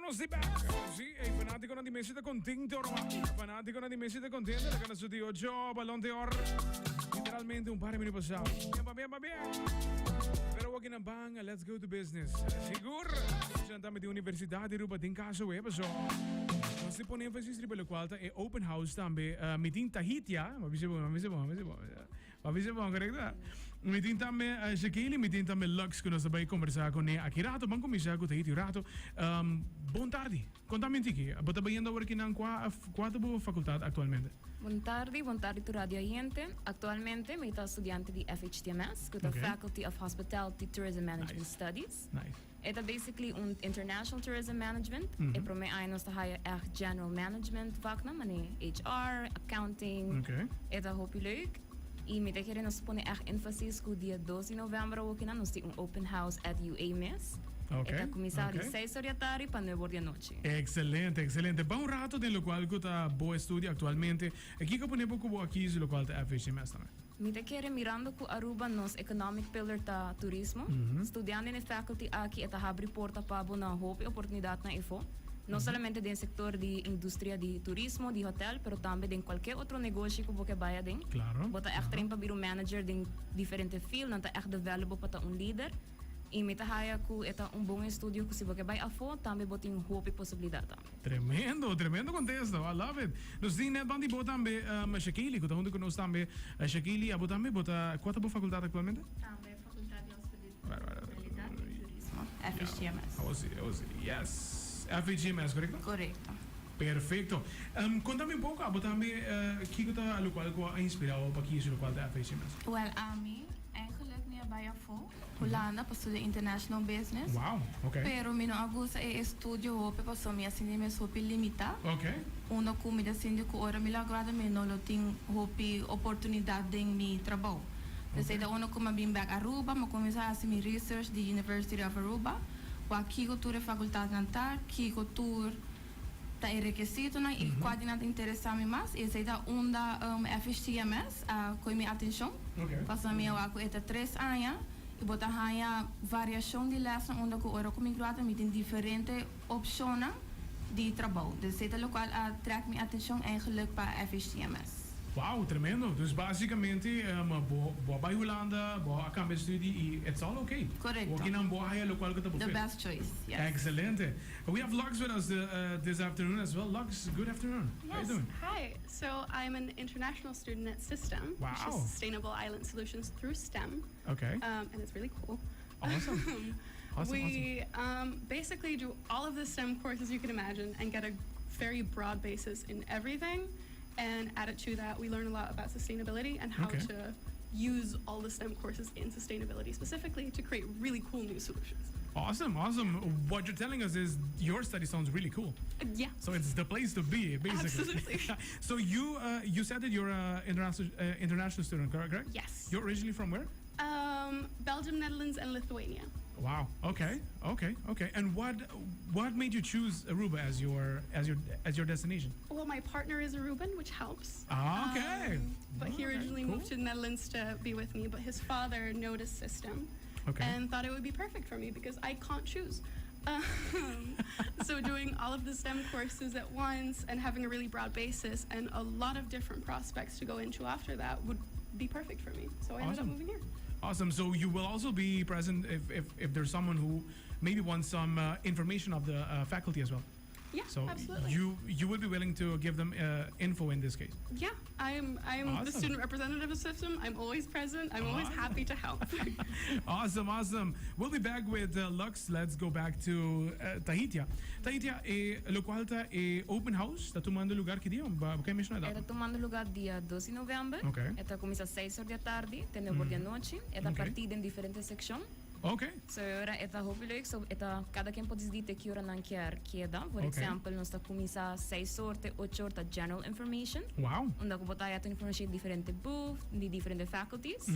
Nos di back. Sì, e fanatico na dimesita contento ormai. Fanatico na dimesita contento. La canzone di oggi, ballon d'or. Literalmente un par de minutos passados. Bien. Pero wag na bang, let's go to business. Sigur. Siya tami di Universidad di Aruba din kaso we so. Nós põe ênfase pelo qual é open house também. Meeting Tahitia, mas bom, correto? Meeting também Shakili, meeting também Lux que nós também conversar com ele aqui rato, vamos começar com Tahiti rato. Bom tarde. Contame aqui. Você está indo working na qual faculdade atualmente? Bom tarde tu radio oyente. Actualmente me está estudiante de FHTMS, que é Faculty of Hospitality Tourism Management Studies. Nice. Het is basically international tourism management. E para mim aí nós está general management vak na mane HR, accounting. Okay. Het is hoop leuk. E me querem nós põe ênfase que dia 12 de novembro ook na nós tem open house at UAMS. Okay. Eta começar de 6 horas da tarde para 9 da noite. Excelente. Bom rato de lo qual que está boa estudio actualmente. Aqui que ponemos como aqui lo qual está FHMS também. Me querem mirando com Aruba nos economic pillar ta turismo. Estudando na faculty aqui eta abre porta para na hope oportunidade na info. Não somente do setor de indústria de turismo, de hotel, pero também de qualquer outro negócio que você vaya den. Claro. Bota echt erin para vir um manager de diferente field, não tá echt develop para um líder. E me tahaya ku eta bom estúdio que se você vai afo, também botem hope possibilidade também. Tremendo contexto. I love it. Nos din net bandi bota também Shakili, que tá onde nós também Shakili, abo também bota qual é a faculdade atualmente? Também faculdade de hospitalidade e turismo, FHTMS. Yes. FHTMS, correto? Correcto. Perfecto. Contame un poco, abo também que está lo qual ko inspirado para que isso lo qual da FHTMS. Well, eigenlijk niet bij afo. Holanda, para estudar international business. Wow, okay. Pero mi no agusta e estudio hope para so mi assim me sopi limita. Okay. Una comida assim que ora me agrada me no lo ting hope oportunidade em mi trabalho. Dus da una como bem back Aruba, mas começar assim mi research di University of Aruba. Wa kiko tour faculdade nantar, kiko tour tá requisito na e quase nada interessa-me mais e sei da onda FHTMS com minha atenção. Okay. Passa minha com eta 3 anos e botar hanya variação de lesson onde que ora comigo grata me tem diferente opções de trabalho. Dus sei da local trek minha atenção eigenlijk para FHTMS. Wow, tremendo. Dus basicamente, boa bij Holanda, boa campus studie, e it's all okay. Correct. Working on boa higher local que The best choice, yes. Excellent. We have Lux with us this afternoon as well. Lux, good afternoon. Yes. How are you doing? Hi. So I'm an international student at System, Wow. which is Sustainable Island Solutions through STEM. Okay. And it's really cool. Awesome. We basically do all of the STEM courses you can imagine and get a very broad basis in everything. And added to that, we learn a lot about sustainability and how to use all the STEM courses in sustainability specifically to create really cool new solutions. Awesome. What you're telling us is your study sounds really cool. Yeah. So it's the place to be, basically. Absolutely. So you said that you're an international student, correct? Yes. You're originally from where? Belgium, Netherlands, and Lithuania. Wow. Okay. And what made you choose Aruba as your destination? Well, my partner is Aruban, which helps. Okay. But he originally moved to the Netherlands to be with me, but his father noticed System and thought it would be perfect for me because I can't choose. So doing all of the STEM courses at once and having a really broad basis and a lot of different prospects to go into after that would be perfect for me. So I ended up moving here. Awesome. So you will also be present if there's someone who maybe wants some information of the faculty as well. Yeah, so absolutely. You would be willing to give them info in this case. Yeah, I'm Awesome. the student representative of System. I'm always present. I'm always happy to help. Awesome. We'll be back with Lux. Let's go back to Tahiti. Tahiti lo qual open house. Está tomando lugar que dia? Quem mencionou? Está tomando lugar dia 12 de novembro. Okay. Está começa às 6 horas da tarde, até 9 da noite. Está partida em diferentes secções. Okay. So ora eta hopelijk so eta cada quem pode dizer que ora não quer queda. Por exemplo, nós está começar 6 horas, 8 horas general information. Wow. Onde que botar a informação de diferente booth, de diferente faculties.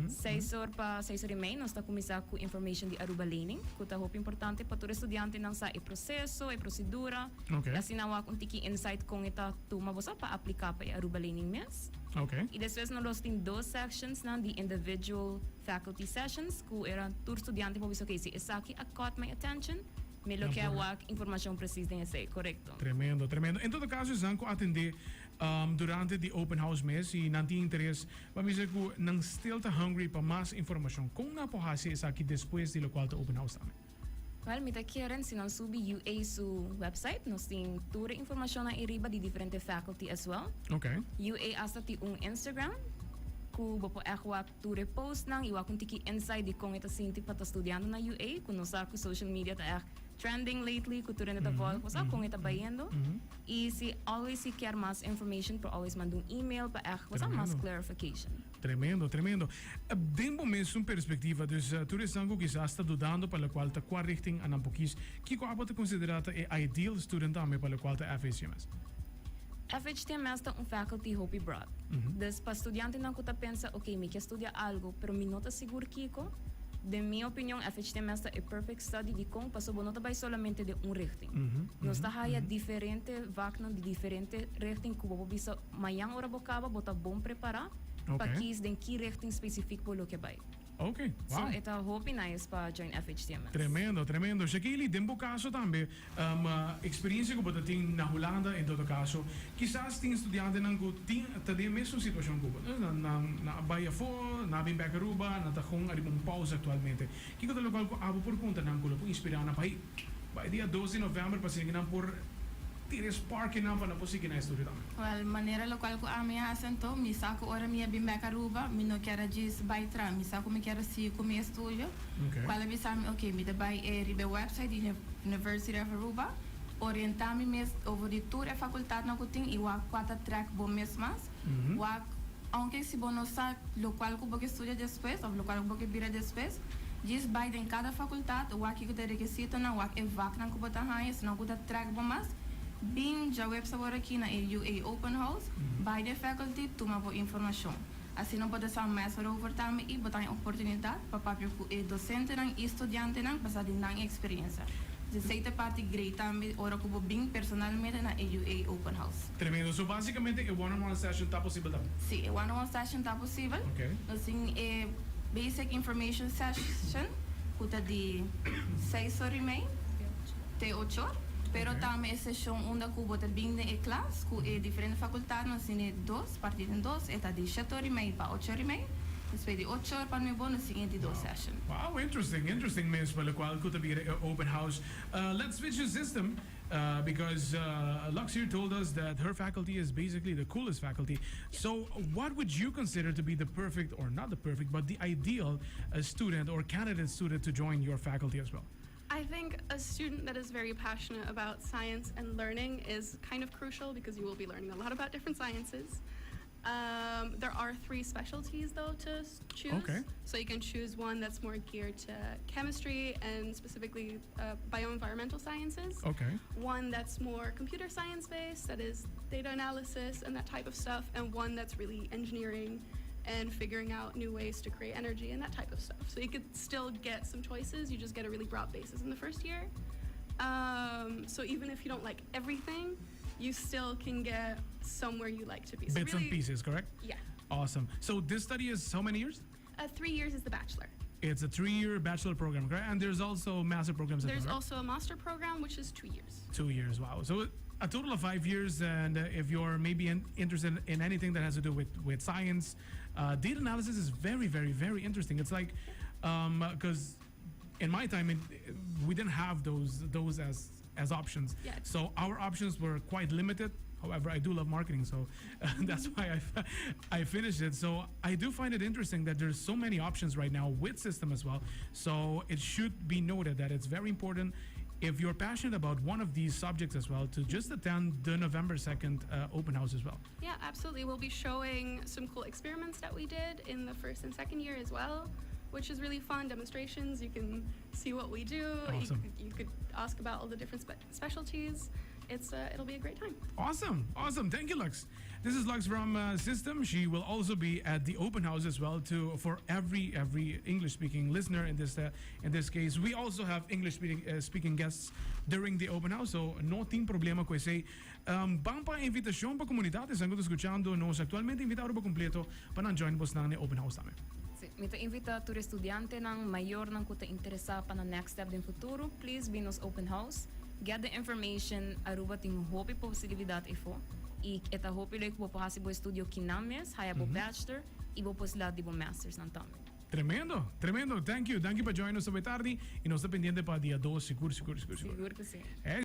6 horas para 6 horas e meia nós está começar com information de Aruba learning, que está muito importante para todo estudante não saber o processo, a procedura. Okay. Assim não há um tiki insight com eta turma você para aplicar para Aruba learning mesmo. Okay. E depois nós temos 2 sections na de individual faculty sessions, que era tour estudante para ver se essa aqui caught my attention. Me lo que awak informação precisa em esse, correto. Tremendo, tremendo. Em todo caso, zanko atender durante the open house mes e nanti interesse, vamos dizer que não still hungry para mais informação. Como na porrase essa aqui depois do qual the open house também? Well, me queren se não subi UA su website, nós tem toda informação na iriba de diferente faculty as well. Okay. UA hasta ti Instagram, ku bopo wak ture post nang iwa kung tiki inside di kong ita sinti pata estudiando na UA, kung nosa ku social media ta trending lately, ku ture na ta follow ko sa kung ita bayendo. E si always si quer mais information, pero always mandung email pa wasa mas clarification. Tremendo, tremendo. Dentro mesmo perspectiva, dus tu res algo que está dudando para la qual ta qua richting an poquis, que co abota considerata e ideal student ame para la qual ta FHTMS. FHTMS ta faculty hopi broad. Dus pa estudiante na kuta pensa, okay, me quer estudiar algo, pero mi nota seguro kiko. De minha opinião, FHTMS é perfect study de como passou não vai solamente de richting. Nós está haya diferente vakna de diferente richting que vou bisa manhã hora bocava bota bom preparar para que den que richting específico pelo que vai. Okay, wow. So ita hope nice para join FHTMS. Tremendo, tremendo. Shakili, dembo caso também, experiência que você tem na Holanda, em todo caso, quizás tem estudante que tem a mesma situação que você, na Bahia for, na Aruba, na Tajong, ali pausa atualmente. Que que local ko abo por conta nang kulo po inspirado na pai. By dia 12 de novembro pasig na por tires park na pa na po sige na estudio também. Well, maneira local ko ami asento, mi sako ora mi bim back Aruba, mi no quero diz baitra, mi sako mi quero si come studio. Qual mi sami, okay, mi da bai ribe website di University of Aruba, orientami mes over di tour e facultad na kuting iwa quata track bom mes mas. Wa aunque si bono sa local ko boke studia después, ou local ko boke bira después, diz bai den cada facultad, wa ki ko de requisito na wa e vak na ko bota hais, na ko da track bom mas. Bing já website agora aqui na UA Open House, by the faculty, toma boa informação. Assim não pode ser mais para overtime e botar oportunidade para papel que docente e estudante não passar de não experiência. De certa parte great também ora que bem personalmente na UA Open House. Tremendo. So basicamente a one-on-one session tá possível também. Sim, a one-on-one session tá possível. Okay. Assim, basic information session, que de 6 horas e meia até 8 horas. Pero também a sessão onde eu vou ter bem de classe, com diferentes faculdades, nós temos dois, partido em dois, é de 7 horas e meia para 8 horas e meia. Depois de 8 horas para mim, bom, nós seguinte dois sessions. Wow, interesting mesmo, pelo qual could be an open house. Let's switch the system because Lux here told us that her faculty is basically the coolest faculty. So what would you consider to be the perfect, or not the perfect, but the ideal student or candidate student to join your faculty as well? I think a student that is very passionate about science and learning is kind of crucial because you will be learning a lot about different sciences. There are 3 specialties though to choose. Okay. So you can choose one that's more geared to chemistry and specifically bioenvironmental sciences. Okay. One that's more computer science based, that is data analysis and that type of stuff, and one that's really engineering and figuring out new ways to create energy and that type of stuff. So you could still get some choices, you just get a really broad basis in the first year. So even if you don't like everything, you still can get somewhere you like to be. So Bits and pieces, correct? Yeah. Awesome. So this study is how many years? 3 years is the bachelor. It's a 3-year bachelor program, correct? And there's also master programs as well, There's right? also a master program, which is 2 years. 2 years, wow. So a total of 5 years, and if you're maybe interested in anything that has to do with science, data analysis is very, very, very interesting. It's like, because in my time, we didn't have those as options. Yeah. So our options were quite limited. However, I do love marketing, so that's why I finished it. So I do find it interesting that there's so many options right now with system as well. So it should be noted that it's very important if you're passionate about one of these subjects as well to just attend the November 2nd open house as well. Yeah, absolutely. We'll be showing some cool experiments that we did in the first and second year as well, which is really fun. Demonstrations, you can see what we do. Awesome. You could ask about all the different specialties. It'll be a great time. Awesome. Thank you, Lux. This is Lux from System. She will also be at the open house as well for every English-speaking listener in this case. We also have English-speaking guests during the open house, so no tem problema com esse. Bang pa invitasyon pa komunidade, sangot escuchando nos actualmente invitado pa completo para join vos na open house namin. Mita invita a estudyante ng mayor ng kuta interesa pa na next step din futuro, please be nos open house. Get the information Aruba ting hopi posibilidad ifo. I eta hopi like po possible studio kinames, haya po bachelor, ibo po sila di po masters ng tamo. Tremendo, tremendo. Thank you. Thank you for joining us esta tarde. Y no está pendiente para día 2, seguro. Siguro que sí.